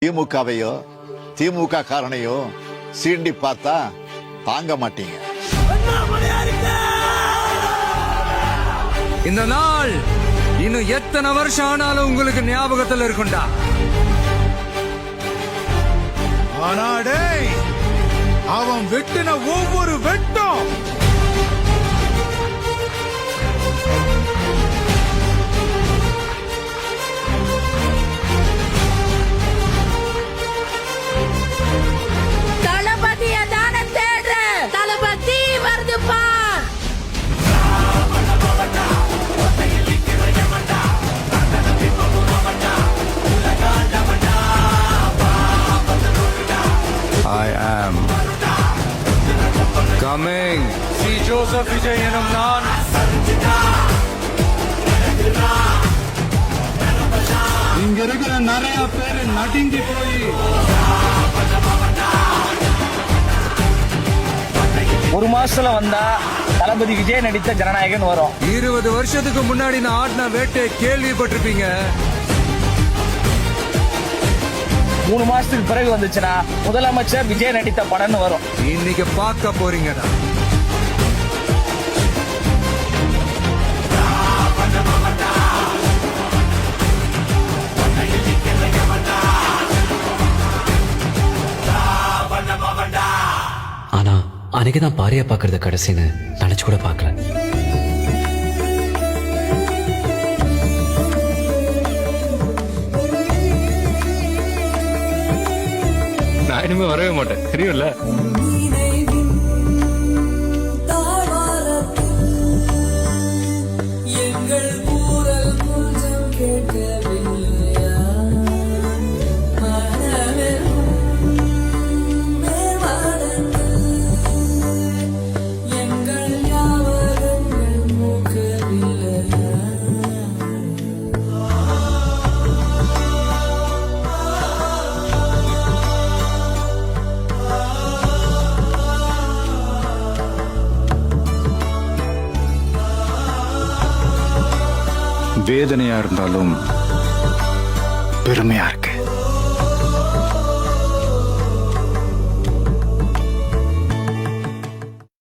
திமுகவையோ திமுக காரணையோ சீண்டி பார்த்தா தாங்க மாட்டீங்க. இந்த நாள் இன்னும் எத்தனை வருஷம் ஆனாலும் உங்களுக்கு ஞாபகத்தில் இருக்குண்டா. ஆனா டேய், அவன் வெட்டின ஒவ்வொரு வெட்டும் தளபதிய தான தேடுற, தளபதி வருது பார். I am coming. C Joseph Vijay எனும் நான் இங்க இருக்கிற நிறைய பேரு நடுங்கி போய் ஒரு மாசத்துல வந்தா தளபதி விஜய் நடித்த ஜனநாயகன் வரும். 20 வருஷத்துக்கு முன்னாடி நான் ஆடின வேட்டை கேள்விப்பட்டிருப்பீங்க. 3 மாசத்துக்கு பிறகு வந்துச்சுன்னா முதலமைச்சர் விஜய் நடித்த படம்னு வரும். இன்னைக்கு பார்க்க போறீங்கடா. ஆனா அன்னைக்குதான் பாரியா பாக்குறது கடைசின்னு நினைச்சு கூட பார்க்கல. நான் இனிமே வரவே மாட்டேன், தெரியும்ல. வேதனையா இருந்தாலும் பெருமையா இருக்கு.